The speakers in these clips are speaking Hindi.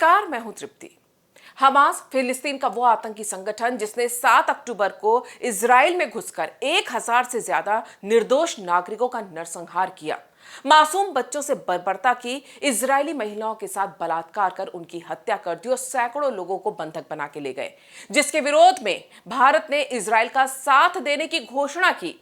नमस्कार, मैं हूं तृप्ति। हमास फिलिस्तीन का वो आतंकी संगठन जिसने 7 अक्टूबर को इजराइल में घुसकर 1000 से ज्यादा निर्दोष नागरिकों का नरसंहार किया, मासूम बच्चों से बर्बरता की, इजरायली महिलाओं के साथ बलात्कार कर उनकी हत्या कर दी और सैकड़ों लोगों को बंधक बना के ले गए, जिसके विरोध में भारत ने इजराइल का साथ देने की घोषणा की।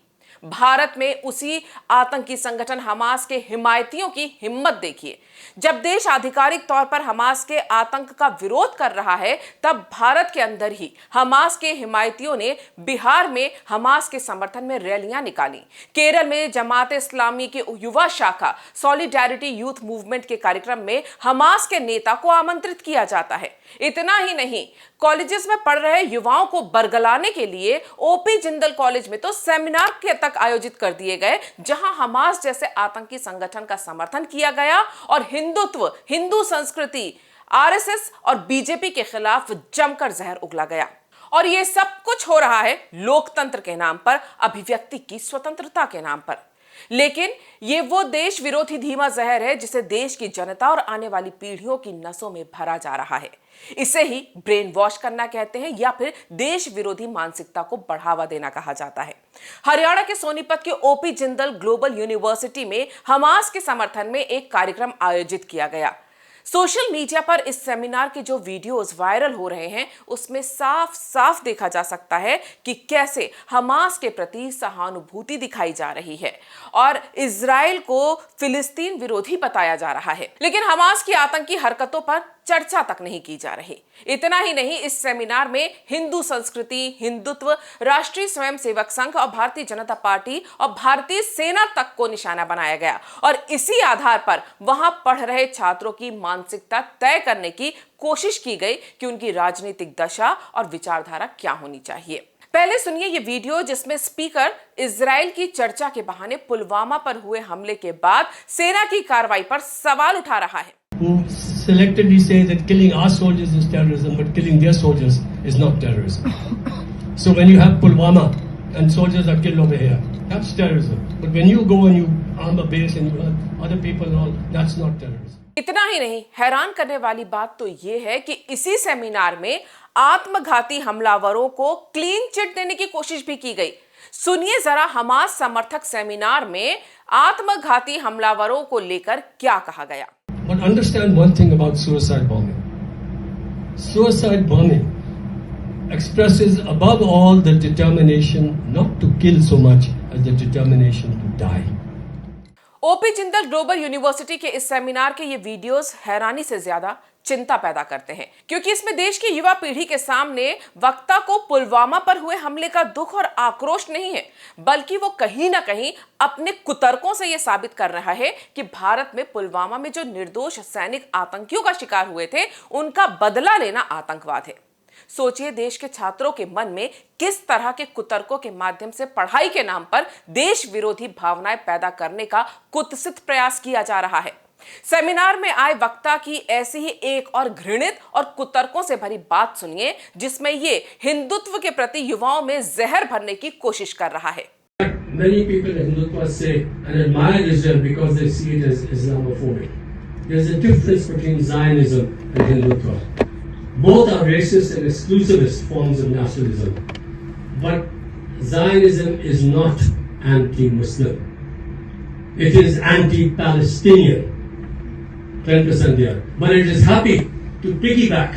भारत में उसी आतंकी संगठन हमास के हिमायतियों की हिम्मत देखिए। जब देश आधिकारिक तौर पर हमास के आतंक का विरोध कर रहा है, तब भारत के अंदर ही हमास के हिमायतियों ने बिहार में हमास के समर्थन में रैलियां निकाली। केरल में जमात इस्लामी की युवा शाखा सॉलिडेरिटी यूथ मूवमेंट के कार्यक्रम में हमास के नेता को आमंत्रित किया जाता है। इतना ही नहीं, कॉलेजेस में पढ़ रहे युवाओं को बरगलाने के लिए ओपी जिंदल कॉलेज में तो सेमिनार के तक आयोजित कर दिए गए, जहां हमास जैसे आतंकी संगठन का समर्थन किया गया और हिंदुत्व, हिंदू संस्कृति, आरएसएस और बीजेपी के खिलाफ जमकर जहर उगला गया। और यह सब कुछ हो रहा है लोकतंत्र के नाम पर, अभिव्यक्ति की स्वतंत्रता के नाम पर। लेकिन ये वो देश विरोधी धीमा जहर है जिसे देश की जनता और आने वाली पीढ़ियों की नसों में भरा जा रहा है। इसे ही ब्रेन वॉश करना कहते हैं या फिर देश विरोधी मानसिकता को बढ़ावा देना कहा जाता है। हरियाणा के सोनीपत के ओपी जिंदल ग्लोबल यूनिवर्सिटी में हमास के समर्थन में एक कार्यक्रम आयोजित किया गया। सोशल मीडिया पर इस सेमिनार के जो वीडियोस वायरल हो रहे हैं, उसमें साफ साफ देखा जा सकता है कि कैसे हमास के प्रति सहानुभूति दिखाई जा रही है और इजराइल को फिलिस्तीन विरोधी बताया जा रहा है। लेकिन हमास की आतंकी हरकतों पर चर्चा तक नहीं की जा रही। इतना ही नहीं, इस सेमिनार में हिंदू संस्कृति, हिंदुत्व, राष्ट्रीय स्वयंसेवक संघ और भारतीय जनता पार्टी और भारतीय सेना तक को निशाना बनाया गया और इसी आधार पर वहां पढ़ रहे छात्रों की मानसिकता तय करने की कोशिश की गई कि उनकी राजनीतिक दशा और विचारधारा क्या होनी चाहिए। पहले सुनिए ये वीडियो जिसमें स्पीकर इजराइल की चर्चा के बहाने पुलवामा पर हुए हमले के बाद सेना की कार्रवाई पर सवाल उठा रहा है। Selectively say that killing our soldiers is terrorism, but killing their soldiers is not terrorism. So when you have Pulwama and soldiers are killed over here, that's terrorism. But when you go and you arm a base and you have other people and all, that's not terrorism. इतना ही नहीं, हैरान करने वाली बात तो ये है कि इसी सेमिनार में आत्मघाती हमलावरों को क्लीन चिट देने की कोशिश भी की गई। सुनिए जरा हमास समर्थक सेमिनार में आत्मघाती हमलावरों को लेकर क्या कहा गया। But understand one thing about suicide bombing. Suicide bombing expresses above all the determination not to kill so much as the determination to die. OP Jindal global university के इस सेमिनार के ये वीडियोस हैरानी से ज्यादा चिंता पैदा करते हैं, क्योंकि इसमें देश की युवा पीढ़ी के सामने वक्ता को पुलवामा पर हुए हमले का दुख और आक्रोश नहीं है, बल्कि वो कहीं ना कहीं अपने कुतर्कों से यह साबित कर रहा है कि भारत में पुलवामा में जो निर्दोष सैनिक आतंकियों का शिकार हुए थे, उनका बदला लेना आतंकवाद है। सोचिए देश के छात्रों के मन में किस तरह के कुतर्कों के माध्यम से पढ़ाई के नाम पर देश विरोधी भावनाएं पैदा करने का कुत्सित प्रयास किया जा रहा है। सेमिनार में आए वक्ता की ऐसी ही एक और घृणित और कुतर्कों से भरी बात सुनिए, जिसमें ये हिंदुत्व के प्रति युवाओं में जहर भरने की कोशिश कर रहा है। Many people in Hindutva say and admire Israel because they see it as Islamophobic. There's a difference between Zionism and Hindutva. Both are racist and exclusivist forms of nationalism. But Zionism is not anti-Muslim. It is anti-Palestinian. 10% there. But it is happy to piggyback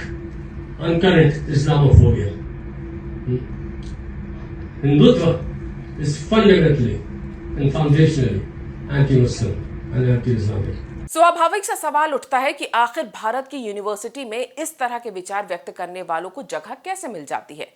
on current Islamophobia. Hindutva is fundamentally and foundationally anti-Muslim and anti-Islamic. स्वाभाविक सा सवाल उठता है कि आखिर भारत की यूनिवर्सिटी में इस तरह के विचार व्यक्त करने वालों को जगह कैसे मिल जाती है।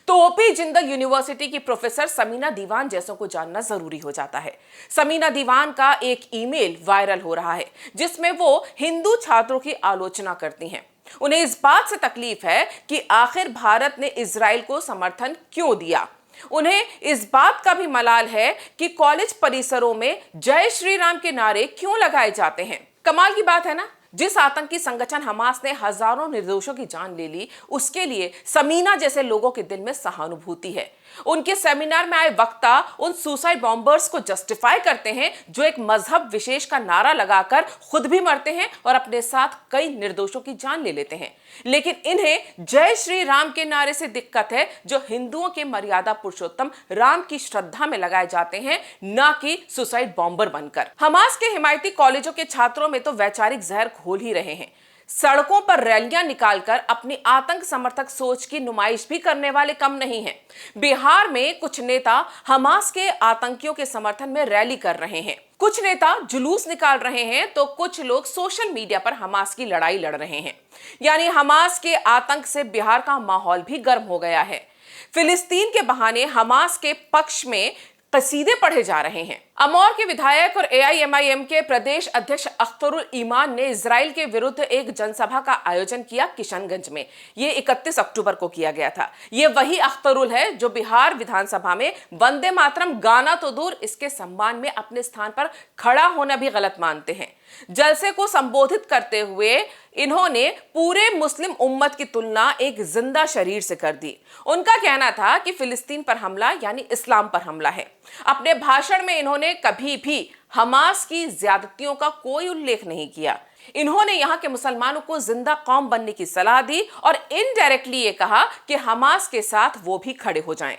तो ओपी जिंदल यूनिवर्सिटी की प्रोफेसर समीना दीवान जैसों को जानना जरूरी हो जाता है। समीना दीवान का एक ईमेल वायरल हो रहा है जिसमें वो हिंदू छात्रों की आलोचना करती हैं। उन्हें इस बात से तकलीफ है कि आखिर भारत ने इजराइल को समर्थन क्यों दिया। उन्हें इस बात का भी मलाल है कि कॉलेज परिसरों में जय श्री राम के नारे क्यों लगाए जाते हैं। कमाल की बात है ना, जिस आतंकी संगठन हमास ने हजारों निर्दोषों की जान ले ली, उसके लिए समीना जैसे लोगों के दिल में सहानुभूति है, उनके सेमिनार में आए वक्ता उन सुसाइड बॉम्बर्स को जस्टिफाई करते हैं जो एक मजहब विशेष का नारा लगाकर खुद भी मरते हैं और अपने साथ कई निर्दोषों की जान ले लेते हैं। लेकिन इन्हें जय श्री राम के नारे से दिक्कत है जो हिंदुओं के मर्यादा पुरुषोत्तम राम की श्रद्धा में लगाए जाते हैं, ना कि सुसाइड बॉम्बर बनकर। हमास के हिमायती कॉलेजों के छात्रों में तो वैचारिक जहर घोल ही रहे हैं। सड़कों पर रैलियां निकालकर अपनी आतंक समर्थक सोच की नुमाइश भी करने वाले कम नहीं हैं। बिहार में कुछ नेता हमास के आतंकियों के समर्थन में रैली कर रहे हैं, कुछ नेता जुलूस निकाल रहे हैं, तो कुछ लोग सोशल मीडिया पर हमास की लड़ाई लड़ रहे हैं। यानी हमास के आतंक से बिहार का माहौल भी गर्म हो गया है। फिलिस्तीन के बहाने हमास के पक्ष में कसीदे पढ़े जा रहे हैं। अमौर के विधायक और AIMIM के प्रदेश अध्यक्ष अख्तरुल ईमान ने इजराइल के विरुद्ध एक जनसभा का आयोजन किया किशनगंज में। ये 31 अक्टूबर को किया गया था। ये वही अख्तरुल है जो बिहार विधानसभा में वंदे मातरम गाना तो दूर, इसके सम्मान में अपने स्थान पर खड़ा होना भी गलत मानते हैं। जलसे को संबोधित करते हुए इन्होंने पूरे मुस्लिम उम्मत की तुलना एक जिंदा शरीर से कर दी। उनका कहना था कि फिलिस्तीन पर हमला यानी इस्लाम पर हमला है। अपने भाषण में इन्होंने कभी भी हमास की ज्यादतियों का कोई उल्लेख नहीं किया। इन्होंने यहां के मुसलमानों को जिंदा कौम बनने की सलाह दी और इनडायरेक्टली ये कहा कि हमास के साथ वो भी खड़े हो जाएं।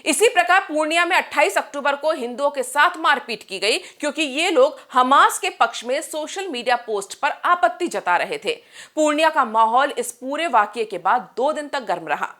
इसी प्रकार पूर्णिया में 28 अक्टूबर को हिंदुओं के साथ मारपीट की गई क्योंकि ये लोग हमास के पक्ष में सोशल मीडिया पोस्ट पर आपत्ति जता रहे थे। पूर्णिया का माहौल इस पूरे वाकये के बाद 2 दिन तक गर्म रहा।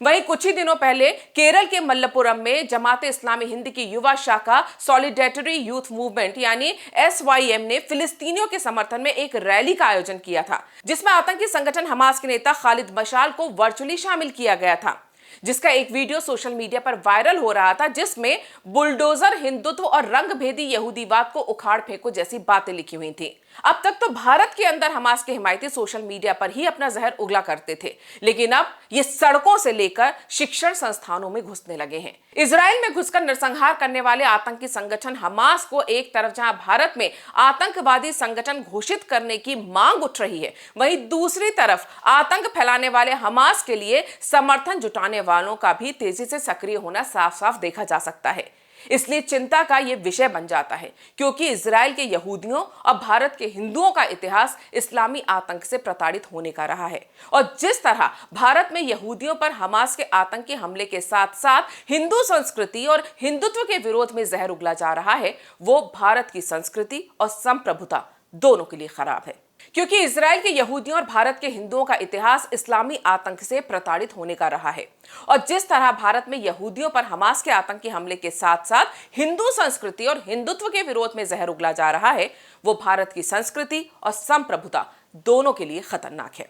वहीं कुछ ही दिनों पहले केरल के मल्लपुरम में जमाते इस्लामी हिंद की युवा शाखा सॉलिडेरिटी यूथ मूवमेंट यानी SYM ने फिलिस्तीनियों के समर्थन में एक रैली का आयोजन किया था, जिसमें आतंकी संगठन हमास के नेता खालिद मशाल को वर्चुअली शामिल किया गया था, जिसका एक वीडियो सोशल मीडिया पर वायरल हो रहा था, जिसमें बुलडोजर हिंदुत्व और रंगभेदी यहूदीवाद को उखाड़ फेंको जैसी बातें लिखी हुई थी। अब तक तो भारत के अंदर हमास के हिमायती सोशल मीडिया पर ही अपना जहर उगला करते थे, लेकिन अब ये सड़कों से लेकर शिक्षण संस्थानों में घुसने लगे हैं। इजराइल में घुसकर नरसंहार करने वाले आतंकी संगठन हमास को एक तरफ जहां भारत में आतंकवादी संगठन घोषित करने की मांग उठ रही है, वहीं दूसरी तरफ आतंक फैलाने वाले हमास के लिए समर्थन जुटाने वालों का भी तेजी से सक्रिय होना साफ साफ देखा जा सकता है। इसलिए चिंता का यह विषय बन जाता है क्योंकि इजराइल के यहूदियों और भारत के हिंदुओं का इतिहास इस्लामी आतंक से प्रताड़ित होने का रहा है। और जिस तरह भारत में यहूदियों पर हमास के आतंकी हमले के साथ साथ हिंदू संस्कृति और हिंदुत्व के विरोध में जहर उगला जा रहा है, वो भारत की संस्कृति और संप्रभुता दोनों के लिए खराब है। क्योंकि इजराइल के यहूदियों और भारत के हिंदुओं का इतिहास इस्लामी आतंक से प्रताड़ित होने का रहा है। और जिस तरह भारत में यहूदियों पर हमास के आतंकी हमले के साथ साथ हिंदू संस्कृति और हिंदुत्व के विरोध में जहर उगला जा रहा है, वो भारत की संस्कृति और संप्रभुता दोनों के लिए खतरनाक है।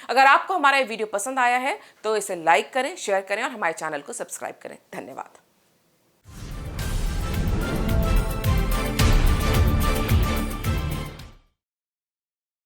अगर आपको हमारा ये वीडियो पसंद आया है तो इसे लाइक करें, शेयर करें और हमारे चैनल को सब्सक्राइब करें। धन्यवाद।